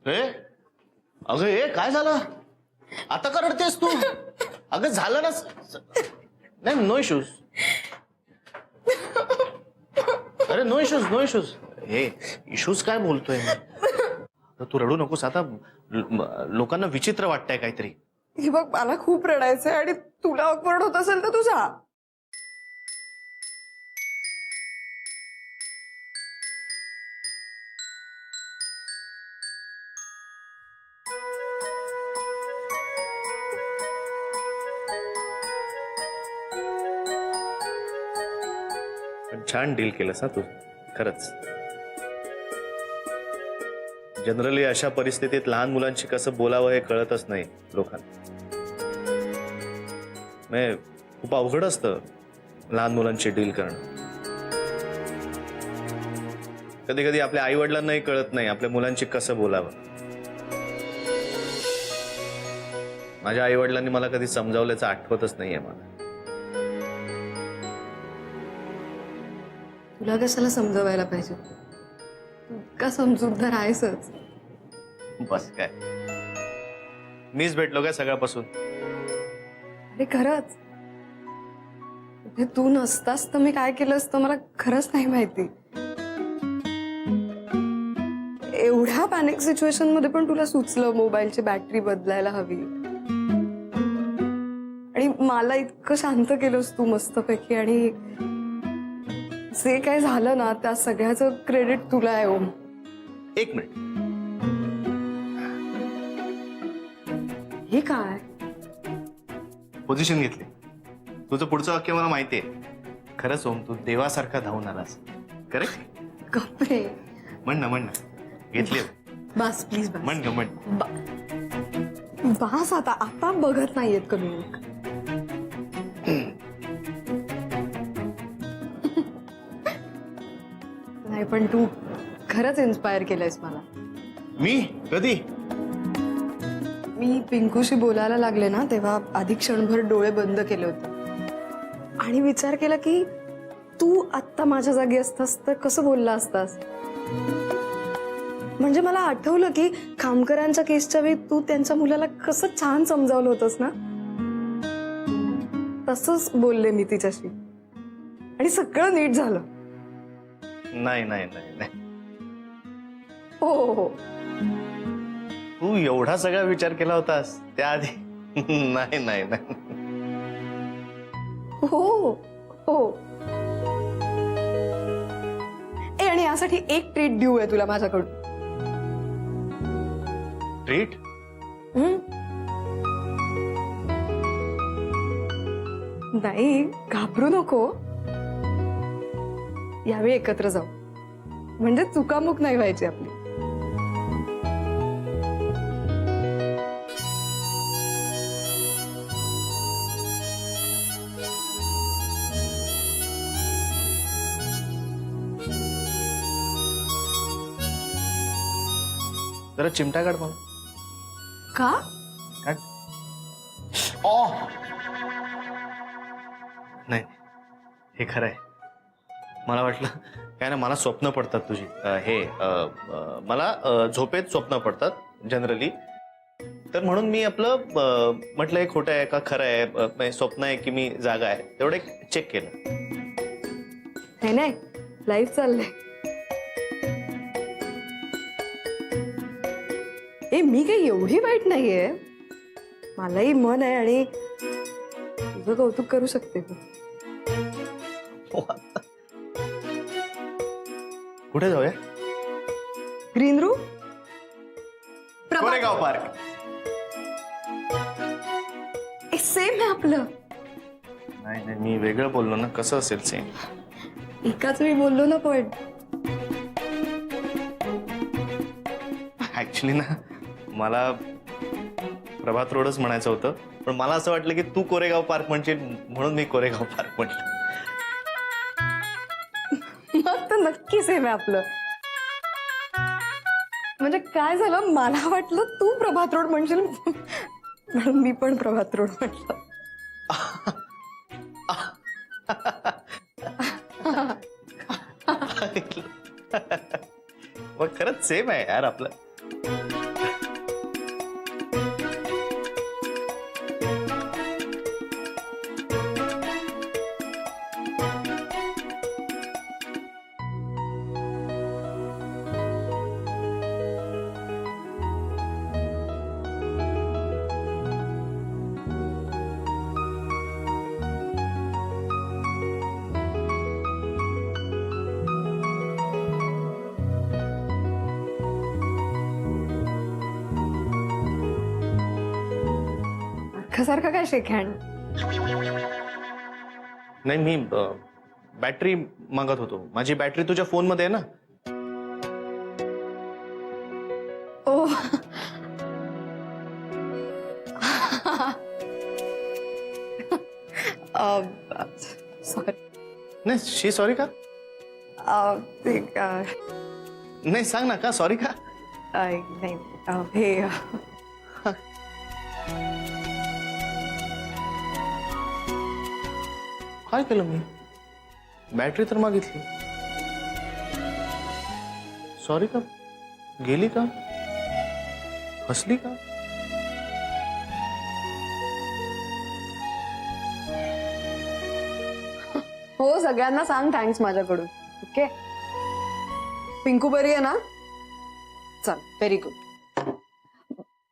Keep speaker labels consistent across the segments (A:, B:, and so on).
A: हे अगं हे काय झालं आता का रडतेस तू अगं झालं ना नाही नो इश्यूज अरे नो इश्यूज नो इश्यूज हे इश्यूज काय बोलतोय मी तू रडू नकोस आता लोकांना विचित्र वाटतंय काहीतरी
B: हे बघ मला खूप रडायचंय आणि तुला ऑकवर्ड होत असेल तर तू जा
A: पण छान डील केलंस ना तू खरंच जनरली अशा परिस्थितीत लहान मुलांशी कसं बोलावं हे कळतच नाही लोकांना म्हणजे खूप अवघड असतं लहान मुलांची डील करणं कधी कधी आपल्या आई वडिलांनाही कळत नाही आपल्या मुलांशी कसं बोलावं माझ्या आई वडिलांनी मला कधी समजावल्याचं आठवतच नाहीये मला
B: तुला कशाला समजवायला पाहिजे तू का समजूतदार आहेसच
A: बस काय मीच भेटलो काय सगळ्यापासून
B: अरे खरंच म्हणजे तू नसतास तर मी काय केलं असतं मला खरंच नाही माहिती एवढ्या पॅनिक सिच्युएशन मध्ये पण तुला सुचलं मोबाईलची बॅटरी बदलायला हवी आणि मला इतकं शांत केलंस तू मस्तपैकी आणि जे काय झालं ना त्या सगळ्याचं क्रेडिट तुला आहे ओम
A: एक मिनिट
B: हे काय
A: पोझिशन घेतली तुझं पुढचं वाक्य मला माहितीये खरंच ओम तू देवासारखा धावून आलास करेक्ट
B: कपडे
A: म्हण ना घेतली
B: बस प्लीज बस
A: म्हण ग म्हण
B: बस आता बघत नाहीयेत कमी लोक नाही पण तू खरंच इन्स्पायर केलंयस मला
A: मी कधी
B: मी पिंकूशी बोलायला लागले ना तेव्हा आधी क्षणभर डोळे बंद केले होते आणि विचार केला की तू आत्ता माझ्या जागी असतास तर कसं बोलला असतास म्हणजे मला आठवलं की खामकरांच्या केसच्या वेळी तू त्यांच्या मुलाला कसं छान समजावलं होतंस ना तसंच बोलले मी तिच्याशी आणि सगळं नीट झालं
A: नाही नाही नाही नाही
B: हो हो
A: तू एवढा सगळा विचार केला होतास त्याआधी नाही नाही नाही
B: हो हो ए आणि यासाठी एक ट्रीट देऊ आहे तुला माझ्याकडून
A: ट्रीट
B: नाही घाबरू नको यावेळी एकत्र जाऊ म्हणजे चुकामुक नाही व्हायची आपली
A: जरा चिमटा काढ मला
B: का
A: काढ नाही हे खरं आहे मला वाटलं काय ना मला स्वप्न पडतात तुझी मला झोपेत स्वप्न पडतात जनरली तर म्हणून मी आपलं म्हटलं हे खोटं आहे का खरं आहे स्वप्न आहे की मी जागा आहे तेवढं एक चेक केलं
B: नाही लाईफ चाललंय ए मी काही एवढी वाईट नाहीये मलाही मन आहे आणि तुझं कौतुक करू शकते तू
A: कुठे जाऊया
B: green room
A: Koregaon park
B: same आहे आपलं
A: नाही नाही मी वेगळं बोललो ना कसं असेल सेम
B: एकाच वेळी बोललो ना पण
A: ऍक्च्युली ना मला प्रभात रोडच म्हणायचं होतं पण मला असं वाटलं की तू कोरेगाव पार्क म्हणशील म्हणून मी कोरेगाव पार्क म्हटलं
B: मग तर नक्की सेम आहे आपलं म्हणजे काय झालं मला वाटलं तू प्रभात रोड म्हणशील म्हणून मी पण प्रभात रोड म्हटलं
A: मग खरंच सेम आहे यार आपलं
B: सारखं सारखं काय शेक हँड?
A: नाही, मी बॅटरी मागत होतो. माझी बॅटरी तुझ्या फोन मध्ये आहे ना.
B: ओ सॉरी.
A: नाही, शी सॉरी का? नाही, सांग ना, का सॉरी का?
B: नाही हे
A: काय केलं मी? बॅटरी तर मागितली. सॉरी का? गेली का? हसली का?
B: हो, सगळ्यांना सांग थँक्स माझ्याकडून. ओके. पिंकू बरी आहे ना? चल, व्हेरी गुड.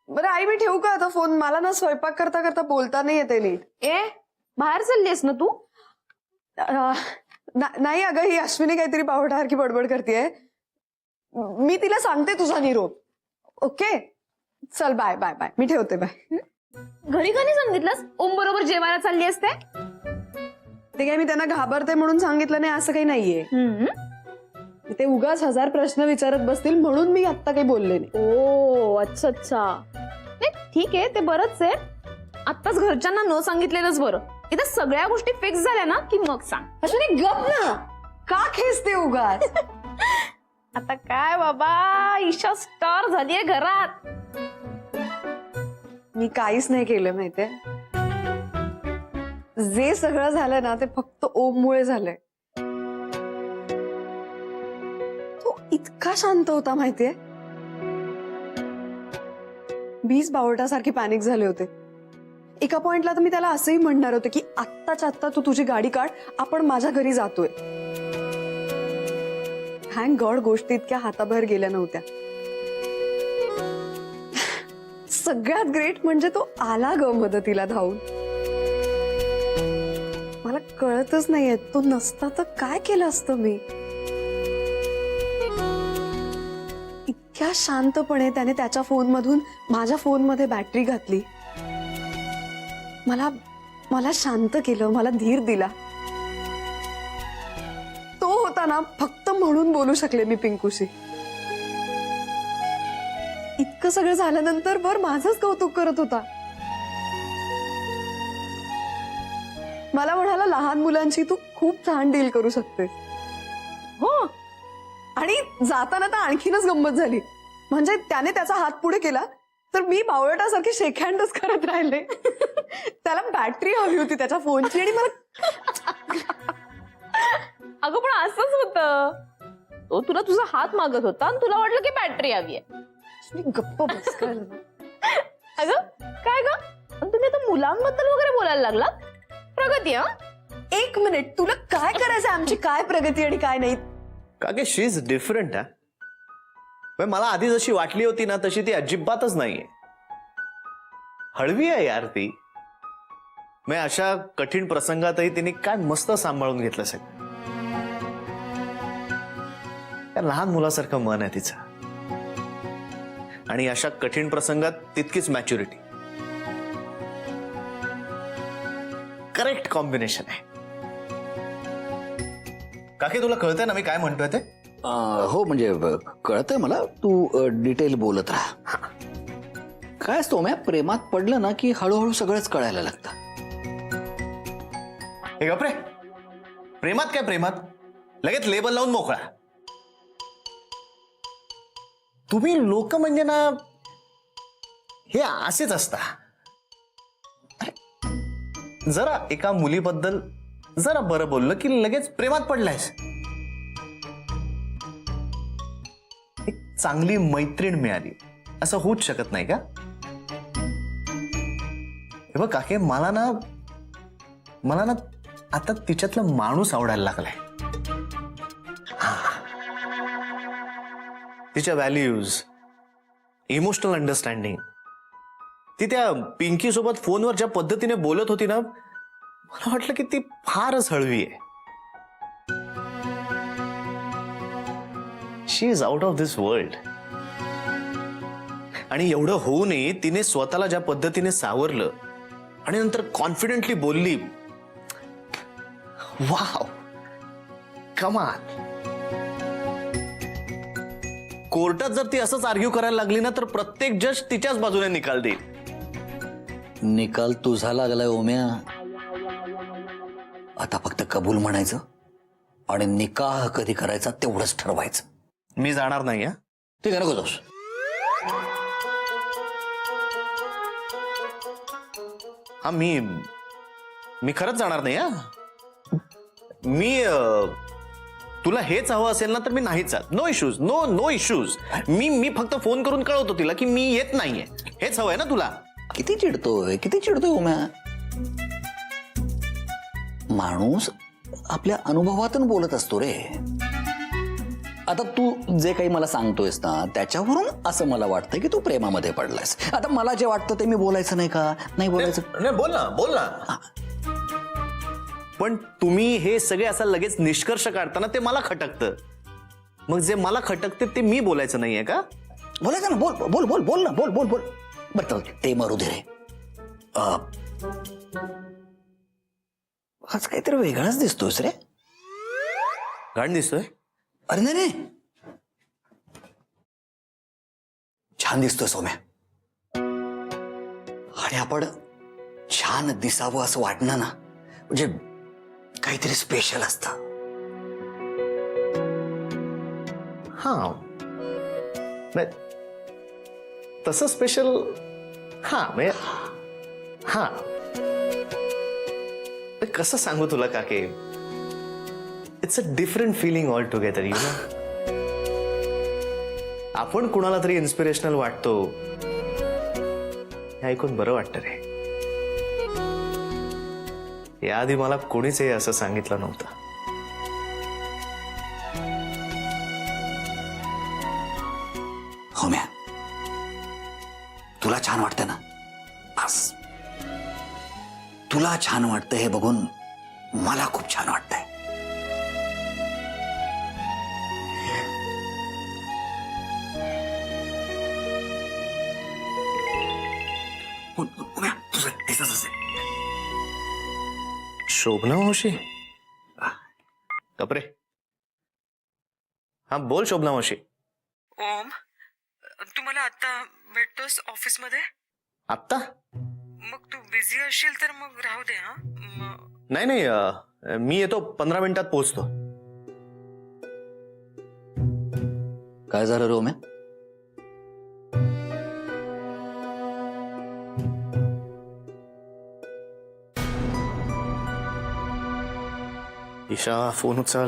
B: बरं आई, मी ठेवू का आता फोन? मला ना स्वयंपाक करता करता बोलता नाही येते नीट.
C: बाहेर चाललीस ना तू?
B: नाही अगं, ही अश्विनी काहीतरी बावटासारखी बडबड करतेय. मी तिला सांगते तुझा निरोप. ओके, चल बाय बाय बाय. मी ठेवते, बाय.
C: घरी का नाही सांगितलंस? ओम बरोबर जेवायला चालली असते.
B: ते काय मी त्यांना घाबरते म्हणून सांगितलं नाही असं काही नाहीये. ते उगाच 1000 प्रश्न विचारत बसतील म्हणून मी आता काही बोलले नाही.
C: ओ अच्छा अच्छा. नाही ठीक आहे, ते बरंच आहे. आत्ताच घरच्यांना न सांगितलेलंच बरं. इथं सगळ्या गोष्टी फिक्स झाल्या ना की मग सांग.
B: अश्विनी गप ना, का खेचते उगाच?
C: आता काय बाबा, ईशा स्टार झालीये घरात.
B: मी काहीच नाही केलं माहितीये. जे सगळं झालं ना ते फक्त ओममुळे झालंय. तो इतका शांत होता माहितीये. मीच बावटासारखी पॅनिक झाले होते. एका पॉइंटला तर मी त्याला असंही म्हणणार होते की आत्ताच्या आत्ता तू तुझी गाडी काढ, आपण माझ्या घरी जातोय. थँक गॉड गोष्टी इतक्या हाताबाहेर गेल्या नव्हत्या. सगळ्यात ग्रेट म्हणजे तो आला ग मदतीला धावून. मला कळतच नाहीये, तो नसता तर काय केलं असतं मी. इतक्या शांतपणे त्याने त्याच्या फोन मधून माझ्या फोन मध्ये बॅटरी घातली. मला शांत केलं, मला धीर दिला. तो होता ना फक्त म्हणून बोलू शकले मी पिंकूशी. इतकं सगळं झाल्यानंतर वर माझंच कौतुक करत होता. मला म्हणाला लहान मुलांची तू खूप छान डील करू शकतेस.
C: हो,
B: आणि जाताना तर आणखीनच गंमत झाली. म्हणजे त्याने त्याचा हात पुढे केला तर मी बावळटासारखी शेक हँडच करत राहिले. त्याला बॅटरी हवी होती त्याच्या फोनची आणि मला.
C: अगं पण असंच होतं. तो तुला तुझा हात मागत होता आणि तुला वाटलं की बॅटरी हवी आहे.
B: गप्प बस.
C: अगं काय ग, तुम्ही आता मुलांबद्दल वगैरे बोलायला लागलात? प्रगती?
B: एक मिनिट, तुला काय करायचं? आमची काय प्रगती आणि काय नाही?
A: का की शी इज डिफरंट. मला आधी जशी वाटली होती ना तशी ती अजिबातच नाहीये. हळवी आहे यार ती. मी अशा कठीण प्रसंगातही तिने काय मस्त सांभाळून घेतलं सगळं. लहान मुलासारखं मन आहे तिचं. आणि अशा कठीण प्रसंगात तितकीच मॅच्युरिटी. करेक्ट कॉम्बिनेशन आहे. काकी तुला कळतंय ना मी काय म्हणतोय ते?
D: हो म्हणजे कळतंय मला. तू डिटेल बोलत राहा. काय असतो म्या, प्रेमात पडलं ना की हळूहळू सगळंच कळायला लागतं.
A: हे गप्रे, प्रेमात काय प्रेमात, लगेच लेबल लावून मोकळा. तुम्ही लोक म्हणजे ना हे असेच असता. जरा एका मुलीबद्दल जरा बरं बोललं की लगेच प्रेमात पडलायस. एक चांगली मैत्रीण मिळाली असं होऊच शकत नाही का? हे बघ काके, मला ना आता तिच्यातला माणूस आवडायला लागलाय. तिच्या व्हॅल्यूज, इमोशनल अंडरस्टँडिंग. ती त्या पिंकी सोबत फोनवर ज्या पद्धतीने बोलत होती ना, मला वाटलं की ती फारच हळवी आहे. She is out of this world. आणि एवढं होऊनही तिने स्वतःला ज्या पद्धतीने सावरलं आणि नंतर कॉन्फिडेंटली बोलली, वाव कमाल. कोर्टात जर ती असंच आर्ग्यू करायला लागली ना तर प्रत्येक जज तिच्याच बाजूने निकाल देईल.
D: निकाल तुझा लागलाय ओम्या. आता फक्त कबूल म्हणायचं आणि निकाह कधी करायचा तेवढंच ठरवायचं.
A: मी जाणार नाही हा.
D: ठीक आहे, नको जाऊस.
A: हा मी खरंच जाणार नाही हा. मी तुला हेच हवं असेल ना तर मी नाहीच जात. No issues, no issues. मी फक्त फोन करून कळवतो तिला की मी येत नाहीये. हेच हवंय ना तुला.
D: किती चिडतोय ओम्या. माणूस आपल्या अनुभवातून बोलत असतो रे. आता तू जे काही मला सांगतोयस ना त्याच्यावरून असं मला वाटतं की तू प्रेमामध्ये पडलायस. आता मला जे वाटतं ते मी बोलायचं नाही का? नाही बोलायचं.
A: नाही, बोल ना. पण तुम्ही हे सगळे असा लगेच निष्कर्ष काढताना ते मला खटकतं. मग जे मला खटकते ते मी बोलायचं नाहीये का?
D: बोलायचं ना. बोल ना. बोल. बरं चल, ते मरू दे रे. आज काहीतरी वेगळाच दिसतोस रे.
A: घाण दिसतोय.
D: अरे नाही, छान दिसतोय सौम्या. आणि आपण छान दिसावं असं वाटणं ना म्हणजे काहीतरी स्पेशल असतं.
A: हा तसं स्पेशल. हा कसं सांगू तुला काके. It's a different feeling all together. You know, आपण कुणाला तरी इन्स्पिरेशनल वाटतो हे ऐकून बरं वाटतं रे. याआधी मला कोणीच हे असं सांगितलं नव्हतं.
D: होम्या, तुला छान वाटतं ना. बस तुला छान वाटतं हे बघून मला खूप छान वाटतंय. तुझं दिसत असेल.
A: शोभना मावशी. कपरे. हा बोल शोभना मावशी.
E: ओम, तू मला आता भेटतोस ऑफिस मध्ये?
A: आत्ता?
E: मग तू बिझी असशील तर मग राहू दे. हा
A: नाही, मी येतो 15 मिनिटात पोहोचतो.
D: काय झालं रोम्या?
A: ईशा फोन उचल.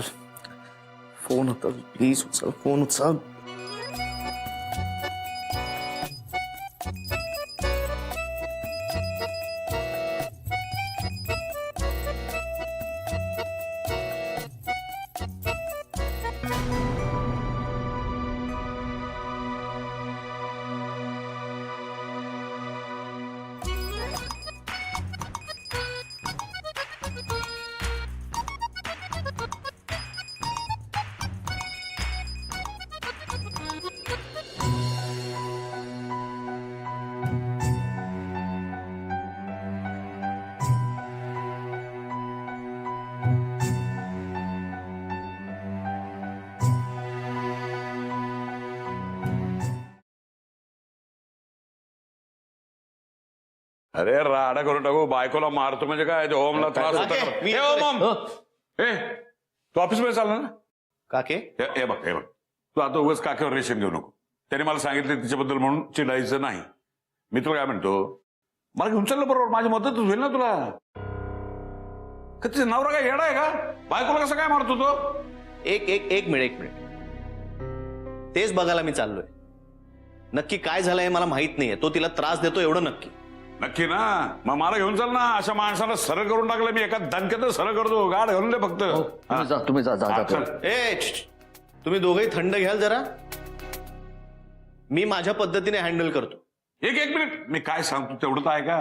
A: प्लीज उचल. फोन उचल.
F: अरे राडा करून टाकू. बायकोला मारतो म्हणजे काय? ते ओमला त्रास होता का?
A: मी-
F: ए, ओम ए तू ऑफिस मध्ये चालला ना?
A: काके
F: हे बघ तू आता उगाच काकेवर रेशन घेऊ नको. त्याने मला सांगितलं तिच्याबद्दल म्हणून चिडायचं नाही. मी तुला काय म्हणतो, मला घेऊन चाललं बरोबर. माझी मदत होईल ना तुला. तिचा नवरा काय येडा आहे का? बायकोला कसं काय मारतो तो?
A: एक मिनिट. तेच बघायला मी चाललोय. नक्की काय झालंय हे मला माहित नाहीये. तो तिला त्रास देतो एवढं नक्की.
F: नक्की ना? मग मला घेऊन चाल ना. अशा माणसाला सरळ करून टाकलं मी. एका दणक्यातच सरळ करतो. गाड घालून दे फक्त.
D: तुम्ही जा.
F: चल.
A: तुम्ही दोघेही थंड घ्याल जरा. मी माझ्या पद्धतीने हँडल करतो.
F: एक मिनिट. मी काय सांगतो तेवढं तर आहे का?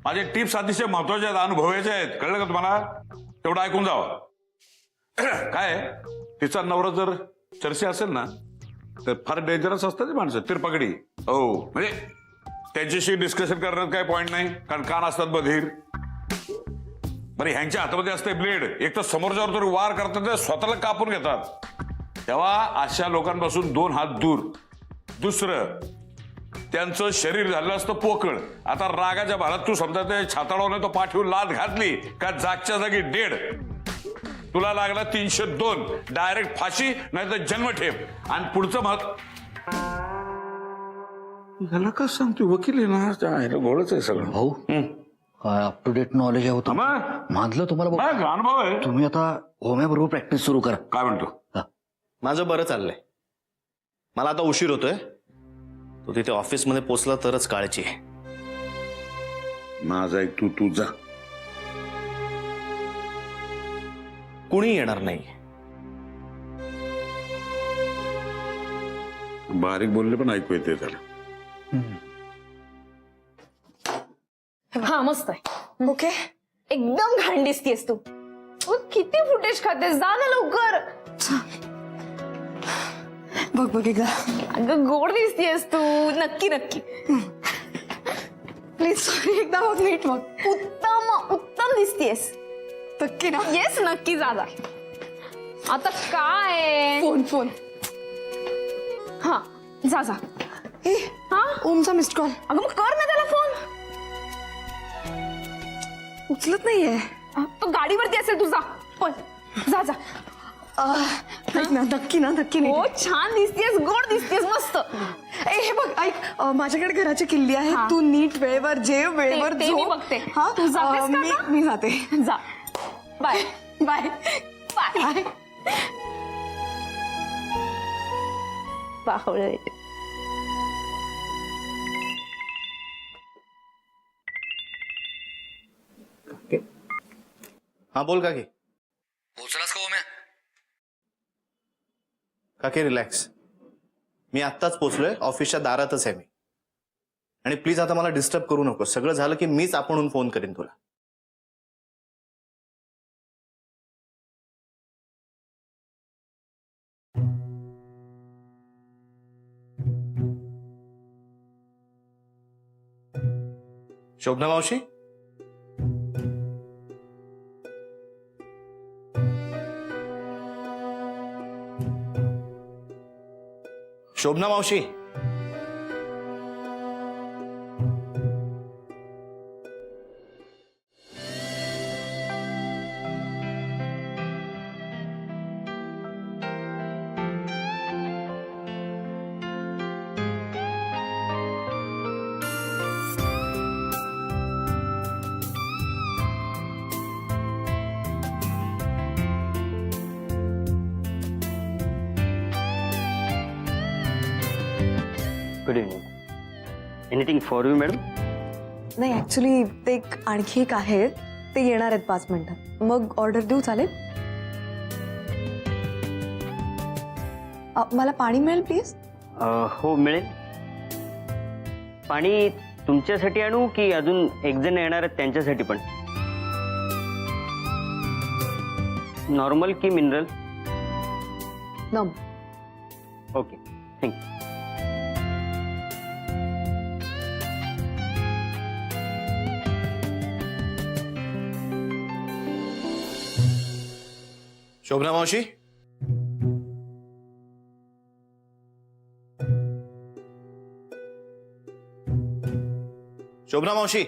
F: माझे टिप्स अतिशय महत्वाचे आहेत, अनुभवाचे आहेत. कळलं का तुम्हाला? तेवढं ऐकून जावं. काय तिचा नवरा जर चर्चा असेल ना तर फार डेंजरस असतं ते माणसं. तिरपकडी. हो म्हणजे त्यांच्याशी डिस्कशन करण्यात काही पॉइंट नाही, कारण कान असतात बधीर. बरं, ह्यांच्या हातामध्ये असते ब्लेड. एक तर समोरच्यावर तर वार करतात, ते स्वतःला कापून घेतात. तेव्हा अशा लोकांपासून 2 हात दूर. दुसरं, त्यांचं शरीर झालं असतं पोकळ. आता रागाच्या भारात तू समजा ते छाताळवणे तो पाठीवर लाद घातली का जागच्या जागी डेड. तुला लागला 302, डायरेक्ट फाशी नाही तर जन्मठेप. आणि पुढचं मला का सांगतो, वकील आहे ना, गोळच आहे सगळं.
D: भाऊ काय अप टू डेट नॉलेज आहे होतं. मानलं तुम्हाला भाऊ.
F: मग अनुभव आहे.
D: तुम्ही आता होम्याबरोबर प्रॅक्टिस सुरू करा.
F: काय म्हणतो?
A: माझं बरं चाललंय. मला आता उशीर होतोय. तो तिथे ऑफिसमध्ये पोचला तरच काळजी आहे.
F: माझा एक तू जा.
A: कुणी येणार नाही.
F: बारीक बोलले पण ऐकू येते त्याला.
C: हा मस्त आहे.
B: ओके.
C: एकदम घाण दिसतीयस तू. तू किती फुटेज खातेस, जा ना लवकर.
B: बघ बघ एकदा.
C: अगं गोड दिसतीयस तू. नक्की नक्की.
B: प्लीज सॉरी, एकदा बघ नीट बघ.
C: उत्तम उत्तम दिसतीयस.
B: नक्की ना.
C: येस नक्की, जा जा. आता काय
B: फोन फोन.
C: हा जा जा.
B: ए
C: हा
B: ओमचा मिस्ड कॉल.
C: अगं मग कर ना त्याला फोन.
B: उचलत नाहीये.
C: तो गाडीवरती असेल, तू जा पण. जा जा.
B: ऐक ना, नक्की ना, नक्की नाही.
C: हो छान दिसतेस, गोड दिसतेस, मस्त.
B: ए हे बघ ऐक, माझ्याकडे घराची किल्ली आहे.
C: हा.
B: तू नीट वेळेवर जेव, वेळेवर
C: ते मी
B: झोप.
C: बघते.
B: हा
C: तू जातेस का
B: मी
C: आता?
B: मी जाते.
C: जा. Bye
B: bye
C: bye. बावळे.
A: हा बोल काकी.
D: पोचलास का होम्या?
A: काकी रिलॅक्स. मी आत्ताच पोचलोय. ऑफिसच्या दारातच आहे मी. आणि प्लीज आता मला डिस्टर्ब करू नको. सगळं झालं की मीच आपणहून फोन करीन तुला. शोभना मावशी, शोभना मावशी,
G: good evening. Anything for you madam?
B: नाही ऍक्च्युली ते आणखी एक आहे. ते येणार आहेत 5 मिनिटात. मग ऑर्डर देऊ चालेल? मला पाणी मिळेल प्लीज.
G: हो मिळेल. पाणी तुमच्यासाठी आणू की अजून एक जण येणार आहेत त्यांच्यासाठी पण? नॉर्मल की मिनरल?
B: नम.
G: Okay thank you.
A: शोभना मावशी, शोभना मावशी,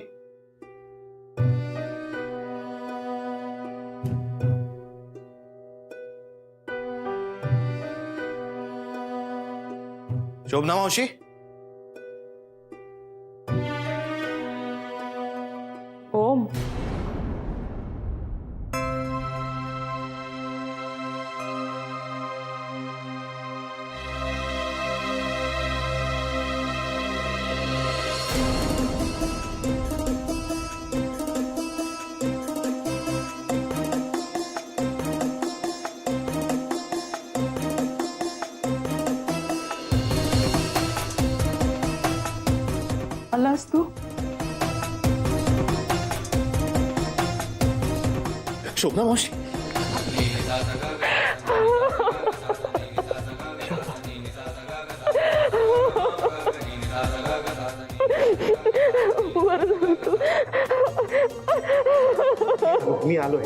A: शोभना मावशी,
C: ओम.
B: आलास तू?
A: शोभना मावशी, मी आलोय